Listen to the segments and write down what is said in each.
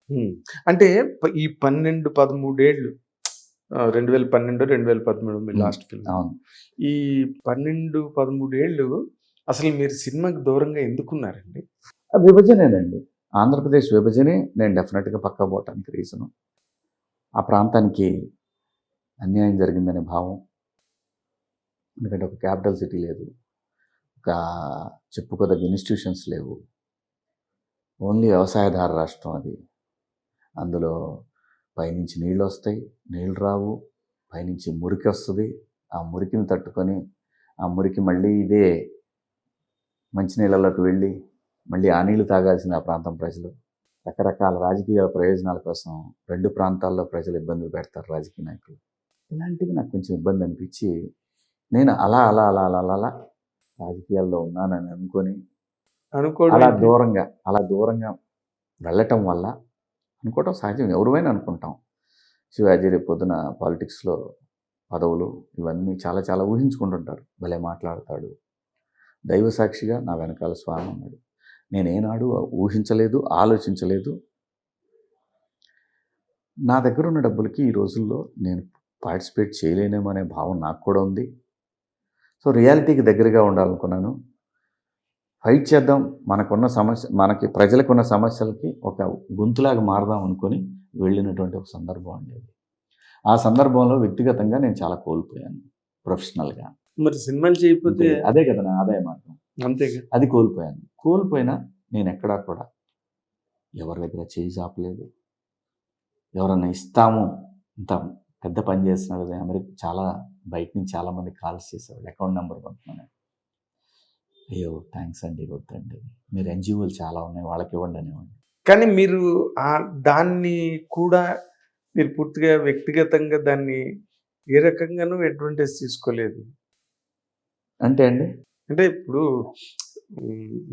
హ్మ్. అంటే ఈ 12, 13 ఏళ్ళు 2012, 2013 మీ హ్మ్. Last film. అవును. ఈ 12, 13 ఏళ్ళు అసలు మీరు సినిమాకి దూరంగా ఎందుకున్నారండి? విభజనేనండి. ఆంధ్రప్రదేశ్ విభజనే నేను డెఫినెట్‌గా పక్కా పోవటానికి రీజను. ఆ ప్రాంతానికి అన్యాయం జరిగిందనే భావం. ఎందుకంటే ఒక క్యాపిటల్ సిటీ లేదు. ఒక చెప్పుకోదగ్గ ఇన్‌స్టిట్యూషన్స్ లేవు. ఓన్లీ వ్యవసాయాధార రాష్ట్రం అది. అందులో పైనుంచి నీళ్ళొస్తాయి, నీళ్ళు రావు. పైనుంచి మురికొస్తది. ఆ మురికిని తట్టుకొని, ఆ మురికి మళ్ళీ ఇదే మంచినీళ్ళలోకి వెళ్ళి, మళ్ళీ ఆ నీళ్లు తాగాల్సిన ఆ ప్రాంతం ప్రజలు. రకరకాల రాజకీయ ప్రయోజనాల కోసం 2 ప్రాంతాల్లో ప్రజలు ఇబ్బందులు పెడతారు రాజకీయ నాయకులు. ఇలాంటివి నాకు కొంచెం ఇబ్బంది అనిపించి, నేను అలా రాజకీయాల్లో ఉన్నానని అనుకోని, అనుకోవడం అలా ఏంటి? దూరంగా వెళ్ళటం వల్ల, అనుకోవటం సహజం, ఎవరివైనా అనుకుంటాం. శివాజీ రేపు పొద్దున పాలిటిక్స్‌లో పదవులు ఇవన్నీ చాలా చాలా ఊహించుకుంటుంటారు. భలే మాట్లాడతాడు. దైవ సాక్షిగా నా వెనకాల స్వామి ఉన్నాడు. నేనేనాడు ఊహించలేదు, ఆలోచించలేదు. నా దగ్గర ఉన్న డబ్బులకి ఈ రోజుల్లో నేను పార్టిసిపేట్ చేయలేనేమో అనే భావం నాకు కూడా ఉంది. సో రియాలిటీకి దగ్గరగా ఉండాలనుకున్నాను. ఫైట్ చేద్దాం, మనకి ప్రజలకున్న సమస్యలకి ఒక గొంతులాగా మారదాం అనుకొని వెళ్ళినటువంటి ఒక సందర్భం అండి. ఆ సందర్భంలో వ్యక్తిగతంగా నేను చాలా కోల్పోయాను ప్రొఫెషనల్గా. మరి సినిమాలు చేయకపోతే అదే కదా నా ఆదాయ మార్గం. అంతేగా. అది కోల్పోయినా నేను ఎక్కడా కూడా ఎవరి దగ్గర చేయి చాపలేదు. ఎవరన్నా ఇస్తాము, ఇంత పెద్ద పని చేస్తున్నారు కదా, అమెరికా చాలా బయట నుంచి చాలామంది కాల్స్ చేసేవాళ్ళు, అకౌంట్ నెంబర్ పంపమని. అయ్యో థ్యాంక్స్ అండి, వద్దండి, మీరు ఎన్జిఓలు చాలా ఉన్నాయి వాళ్ళకి ఇవ్వండి అనేవాడిని. కానీ మీరు దాన్ని కూడా మీరు పూర్తిగా వ్యక్తిగతంగా దాన్ని ఏ రకంగానూ అడ్వాంటేజ్ తీసుకోలేదు. అంటే అండి, అంటే ఇప్పుడు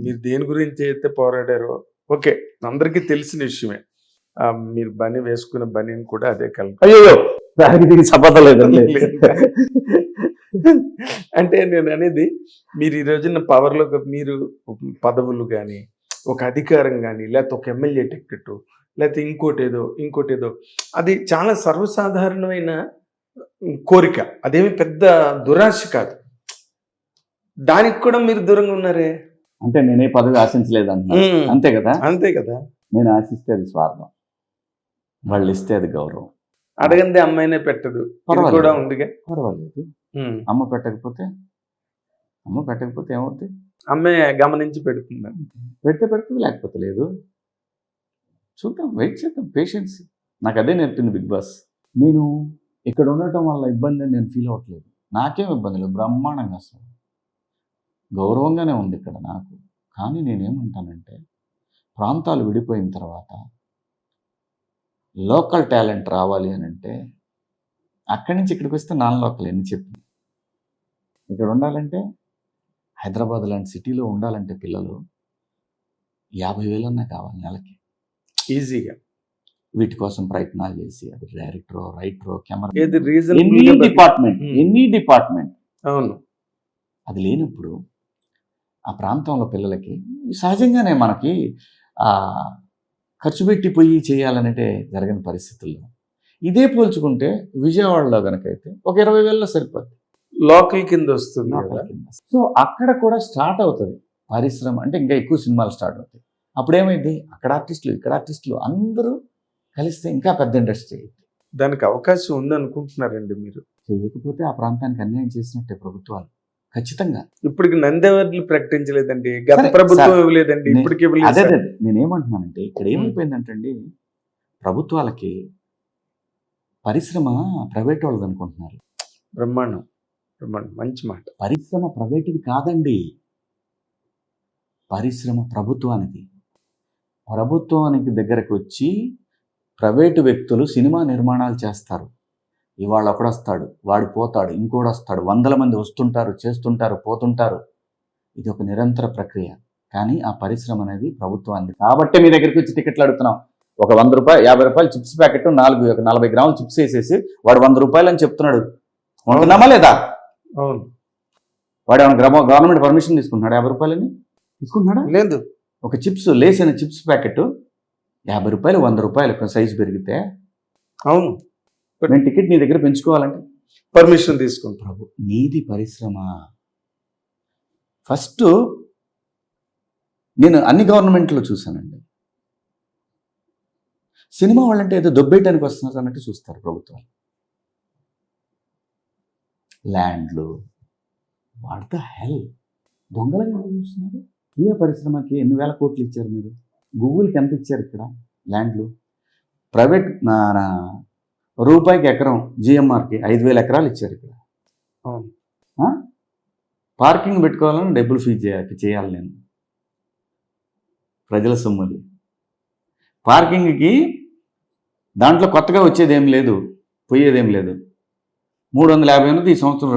మీరు దేని గురించి అయితే పోరాడారో ఓకే, అందరికీ తెలిసిన విషయమే. మీరు బని వేసుకున్న బనీని కూడా అదే కలర్. అయ్యో దానికి దీనికి సంబంధం లేదండి. అంటే నేను అనేది, మీరు ఈ రోజున పవర్లో మీరు పదవులు కానీ, ఒక అధికారం కానీ, లేకపోతే ఒక ఎమ్మెల్యే టికెట్, లేకపోతే ఇంకోటేదో అది చాలా సర్వసాధారణమైన కోరిక. అదేమి పెద్ద దురాశ కాదు. దానికి కూడా మీరు దూరంగా ఉన్నారే. అంటే నేనే పదవి ఆశించలేదంట. అంతే కదా. అంతే కదా. నేను ఆశిస్తే అది స్వార్థం, వాళ్ళు ఇస్తే అది గౌరవం. అడగందే అమ్మాయినే పెట్టదు, ఇది కూడా ఉందిగా. పర్వాలేదు, అమ్మ పెట్టకపోతే ఏమవుతుంది? అమ్మాయి గమనించి పెడుతుంది. పెడుతుంది, లేకపోతే లేదు. చూద్దాం, వెయిట్ చేద్దాం, పేషెన్స్. నాకు అదే నేర్పింది బిగ్ బాస్. నేను ఇక్కడ ఉండటం వల్ల ఇబ్బంది అని నేను ఫీల్ అవ్వట్లేదు. నాకేం ఇబ్బంది లేదు, బ్రహ్మాండంగా, అసలు గౌరవంగానే ఉంది ఇక్కడ నాకు. కానీ నేనేమంటానంటే, ప్రాంతాలు విడిపోయిన తర్వాత లోకల్ టాలెంట్ రావాలి అని అంటే, అక్కడి నుంచి ఇక్కడికి వస్తే నాన్ లోకల్ ఎన్ని చెప్పి ఇక్కడ ఉండాలంటే, హైదరాబాద్ లాంటి సిటీలో ఉండాలంటే పిల్లలు 50,000 కావాలి నెలకి ఈజీగా. వీటి కోసం ప్రయత్నాలు చేసి, అది డైరెక్టరో, రైటరో, కెమెరా, ఎనీ డిపార్ట్మెంట్ అవును, అది లేనప్పుడు ఆ ప్రాంతంలో పిల్లలకి సహజంగానే మనకి ఖర్చు పెట్టిపోయి చేయాలనంటే జరగని పరిస్థితుల్లో, ఇదే పోల్చుకుంటే విజయవాడలో కనుకైతే ఒక 20,000 సరిపోద్ది, లోకల్ కింద వస్తుంది. సో అక్కడ కూడా స్టార్ట్ అవుతుంది పరిశ్రమ, అంటే ఇంకా ఎక్కువ సినిమాలు స్టార్ట్ అవుతాయి. అప్పుడు ఏమైంది, అక్కడ ఆర్టిస్టులు, ఇక్కడ ఆర్టిస్టులు అందరూ కలిస్తే ఇంకా పెద్ద ఇండస్ట్రీ అయింది. దానికి అవకాశం ఉందనుకుంటున్నారండి మీరు? చేయకపోతే ఆ ప్రాంతానికి అన్యాయం చేసినట్టే ప్రభుత్వాలు, ఖచ్చితంగా. ఇప్పటికి నందెవర్లు ప్రకటించలేదండి, గత ప్రభుత్వం ఇవ్వలేదండి, ఇప్పటికి ఇవ్వలేదు. అదే నేనేమంటున్నానంటే, ఇక్కడ ఏమైపోయిందంటే, ప్రభుత్వాలకి పరిశ్రమ ప్రైవేట్ వాళ్ళది అనుకుంటున్నారు. బ్రహ్మాండం, మంచి మాట. పరిశ్రమ ప్రైవేట్ది కాదండి, పరిశ్రమ ప్రభుత్వానికి దగ్గరకు వచ్చి ప్రైవేటు వ్యక్తులు సినిమా నిర్మాణాలు చేస్తారు. ఇవాళ ఒకడొస్తాడు, వాడు పోతాడు, ఇంకోడు వస్తాడు, 100 మంది వస్తుంటారు, చేస్తుంటారు, పోతుంటారు. ఇది ఒక నిరంతర ప్రక్రియ. కానీ ఆ పరిశ్రమ అనేది ప్రభుత్వానికి. కాబట్టి మీ దగ్గరికి వచ్చి టికెట్లు అడుగుతున్నాం. ఒక 100 రూపాయలు, 50 రూపాయలు చిప్స్ ప్యాకెట్, 40 గ్రాముల చిప్స్ వేసేసి వాడు 100 రూపాయలు అని చెప్తున్నాడు. ఉంటున్నామా లేదా? అవును. వాడు ఏమైనా గవర్నమెంట్ పర్మిషన్ తీసుకుంటున్నాడు? 50 రూపాయలని తీసుకుంటున్నాడా? లేదు. ఒక చిప్స్, లేసిన చిప్స్ ప్యాకెట్ రூపాయలు 100 రూపాయలు సైజు పెరిగితే అవును, నేను టికెట్ నీ దగ్గర పెంచుకోవాలంటే పర్మిషన్ తీసుకుంటాం. ప్రభు నీది పరిశ్రమ. ఫస్ట్ నేను అన్ని గవర్నమెంట్లో చూశానండి, సినిమా వాళ్ళంటే ఏదో దొబ్బేయడానికి వస్తున్నారు అన్నట్టు చూస్తారు ప్రభుత్వాలు. ల్యాండ్లు వాట్ ద హెల్, దొంగలుగా చూస్తున్నారు. ఏ పరిశ్రమకి ఎన్ని వేల కోట్లు ఇచ్చారు మీరు? గూగుల్కి ఎంత ఇచ్చారు ఇక్కడ ల్యాండ్లు? ప్రైవేట్ రూపాయికి ఎకరం జిఎంఆర్కి 5,000 ఎకరాలు ఇచ్చారు ఇక్కడ. పార్కింగ్ పెట్టుకోవాలని డబ్బులు ఫీజు చేయాలి నేను, ప్రజల సొమ్ముది. పార్కింగ్కి దాంట్లో కొత్తగా వచ్చేదేం లేదు, పోయేదేం లేదు. 350 ఉన్నది ఈ సంవత్సరం,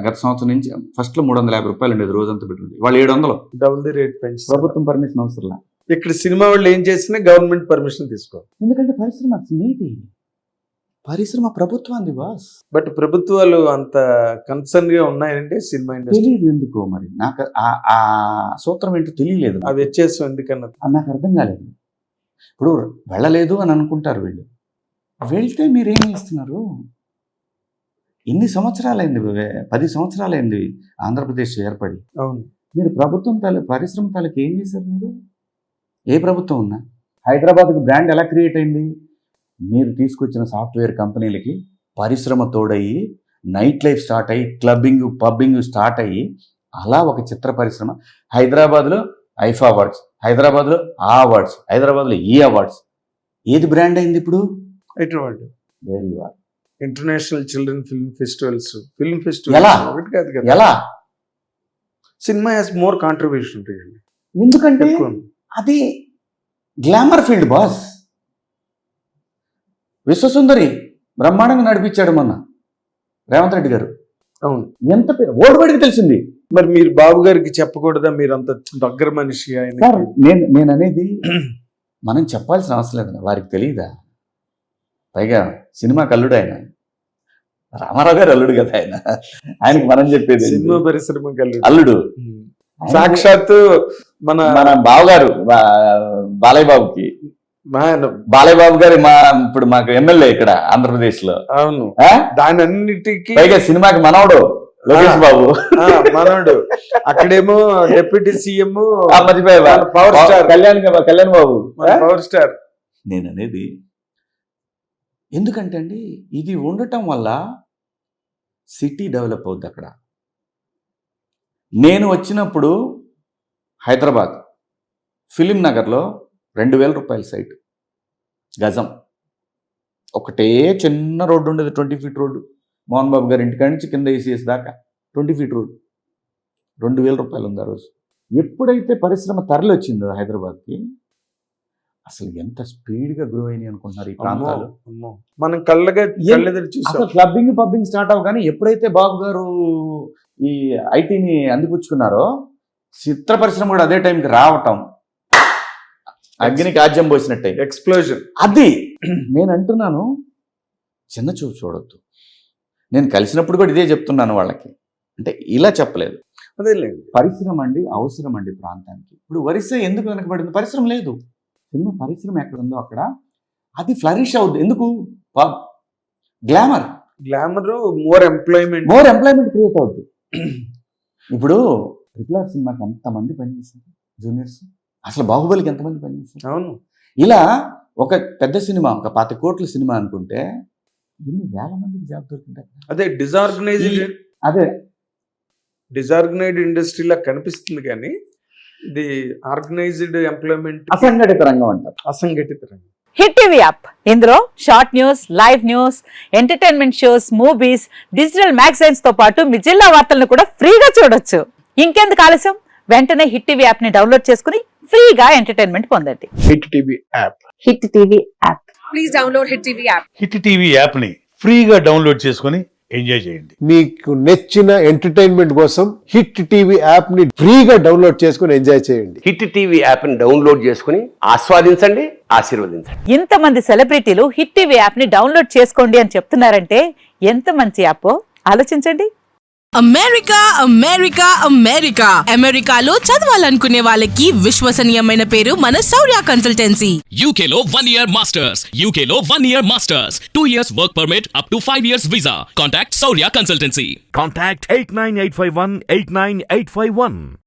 గత సంవత్సరం నుంచి ఫస్ట్లో 350 రూపాయలు ఉండేది రోజంతా పెట్టుకుంది, వాళ్ళు 700. డబుల్ ది రేట్ పెంచి ప్రభుత్వం పర్మిషన్ అవసరంలా. ఇక్కడ సినిమా వాళ్ళు ఏం చేసినా గవర్నమెంట్ పర్మిషన్ తీసుకోవాలి. ఎందుకంటే పరిశ్రమ నీది, పరిశ్రమ ప్రభుత్వాన్ని బాస్. బట్ ప్రభుత్వాలు అంత కన్సర్న్ గా ఉన్నాయంటే సినిమా ఇండస్ట్రీ తెలియదు ఎందుకో మరి, నాకు ఆ సూత్రం ఏంటో తెలియలేదు. ఆ వ్యత్యాసం ఎందుకన్నా నాకు అర్థం కాలేదు. ఇప్పుడు వెళ్ళలేదు అని అనుకుంటారు వీళ్ళు, వెళ్తే మీరేం చేస్తున్నారు? ఎన్ని సంవత్సరాలైంది? 10 సంవత్సరాలైంది ఆంధ్రప్రదేశ్ ఏర్పడి. అవును, మీరు ప్రభుత్వం పరిశ్రమ తాలూకు ఏం చేశారు మీరు? ఏ ప్రభుత్వం ఉన్నా హైదరాబాద్కి బ్రాండ్ ఎలా క్రియేట్ అయింది? మీరు తీసుకొచ్చిన సాఫ్ట్వేర్ కంపెనీలకి పరిశ్రమ తోడయ్యి, నైట్ లైఫ్ స్టార్ట్ అయ్యి, క్లబ్బింగ్ పబ్బింగ్ స్టార్ట్ అయ్యి, అలా ఒక చిత్ర పరిశ్రమ. హైదరాబాద్లో ఐఫా అవార్డ్స్, హైదరాబాద్లో ఆ అవార్డ్స్, హైదరాబాద్లో ఈ అవార్డ్స్. ఏది బ్రాండ్ అయింది ఇప్పుడు? Hyderabad very war international children film festivals ఎలా? ఒకటి కాదు కదా. ఎలా? Cinema has more contribution. ఎందుకంటే అది గ్లామర్ ఫీల్డ్ బాస్. విశ్వసుందరి బ్రహ్మాండంగా నడిపించాడు మొన్న రేవంత్ రెడ్డి గారు. అవును, ఎంత ఓడిపడికి తెలిసింది. మరి మీరు బాబు గారికి చెప్పకూడదా? మీరు అంత దగ్గర మనిషి ఆయన. నేను అనేది మనం చెప్పాల్సిన అవసరం లేదు, వారికి తెలియదా? పైగా సినిమా కల్లుడు ఆయన, రామారావు గారు అల్లుడు కదా ఆయన, ఆయనకి మనం చెప్పేది సినిమా పరిశ్రమ అల్లుడు. సాక్షాత్తు మన బావగారు బాలయ్య బాబుకి, బాలయ్య బాబు గారి ఇప్పుడు మాకు ఎమ్మెల్యే ఇక్కడ ఆంధ్రప్రదేశ్ లో. అవును, దాని అన్నిటికీ పైగా సినిమాకి మనవడు లోకేష్ బాబు, మనవడు. అక్కడేమో deputy CM power star Kalyan Babu, power star. నేను అనేది ఎందుకంటే అండి, ఇది ఉండటం వల్ల సిటీ డెవలప్ అవుద్ది. అక్కడ నేను వచ్చినప్పుడు హైదరాబాద్ ఫిలిం నగర్లో 2,000 రూపాయల సైట్, గజం. ఒకటే చిన్న రోడ్డు ఉండేది, 20 ఫీట్ రోడ్డు. మోహన్ బాబు గారి ఇంటికాడి నుంచి కింద ఏసీఎస్ దాకా 20 ఫీట్ రోడ్డు, 2,000 రూపాయలు ఉంది ఆ రోజు. ఎప్పుడైతే పరిశ్రమ తరలి వచ్చిందో హైదరాబాద్కి, అసలు ఎంత స్పీడ్గా గ్రో అయినాయి అనుకుంటున్నారు ఈ ప్రాంతాలు. మనం కళ్ళగా చూసాం. క్లబ్బింగ్ పబ్బింగ్ స్టార్ట్ అవ్వగానే ఎప్పుడైతే బాబు గారు ఈ ఐటీని అందిపుచ్చుకున్నారో, చిత్ర పరిశ్రమ కూడా అదే టైంకి రావటం, అగ్నికి ఆజ్యం పోసినట్టే ఎక్స్ప్లోజన్. అది నేను అంటున్నాను, చిన్న చూపు చూడొద్దు. నేను కలిసినప్పుడు కూడా ఇదే చెప్తున్నాను వాళ్ళకి, అంటే ఇలా చెప్పలేదు. అదే లేదు, పరిశ్రమ అండి అవసరం అండి ప్రాంతానికి. ఇప్పుడు వరిసే ఎందుకు వెనకబడింది? పరిశ్రమ లేదు. సినిమా పరిశ్రమ ఎక్కడ ఉందో అక్కడ అది ఫ్లరిష్ అవుద్ది. ఎందుకు? గ్లామర్ మోర్ ఎంప్లాయ్మెంట్ క్రియేట్ అవుద్ది. ఇప్పుడు RRR సినిమాకి ఎంతమంది పనిచేశారు జూనియర్స్? అసలు బాహుబలికి ఎంతమంది పనిచేశారు? అవును, ఇలా ఒక పెద్ద సినిమా, ఒక 25 కోట్ల సినిమా అనుకుంటే ఎన్ని వేల మందికి జాబ్ దొరికింటారు. అదే డిజార్గనైజ్డ్ ఇండస్ట్రీలా కనిపిస్తుంది, కానీ ఇది ఆర్గనైజ్డ్ ఎంప్లాయ్మెంట్, అసంఘటిత రంగం అంటారు. అసంఘటిత రంగం. హిట్ టీవీ యాప్, ఇందులో short news, live news, entertainment shows, movies, digital magazines తో పాటు మీ జిల్లా వార్తలను కూడా ఫ్రీగా చూడొచ్చు. ఇంకెందుకు ఆలస్యం? వెంటనే హిట్ టీవీ యాప్ ని డౌన్లోడ్ చేసుకుని ఫ్రీగా ఎంటర్టైన్మెంట్ పొందండి. Hit TV app. Hit TV app. Please download hit TV app. Hit TV యాప్ని ఫ్రీగా డౌన్లోడ్ చేసుకొని ఎంజాయ్ చేయండి. మీకు నచ్చిన ఎంటర్టైన్మెంట్ కోసం హిట్ టీవీ యాప్ ని ఫ్రీగా డౌన్లోడ్ చేసుకుని ఎంజాయ్ చేయండి. హిట్ టీవీ యాప్ ని డౌన్లోడ్ చేసుకుని ఆస్వాదించండి, ఆశీర్వదించండి. ఇంతమంది సెలబ్రిటీలు హిట్ టీవీ యాప్ ని డౌన్లోడ్ చేసుకోండి అని చెప్తున్నారంటే ఎంత మంచి యాప్ ఆలోచించండి. అమెరికా అమెరికా అమెరికా అమెరికాలో చదవాలనుకునే వాళ్ళకి విశ్వసనీయమైన పేరు మన శౌర్య కన్సల్టెన్సీ. UK లో 1 year masters. UK లో 1 year masters. 2 years work permit up to 5 years visa. Contact Saurya Consultancy. Contact 89851 89851.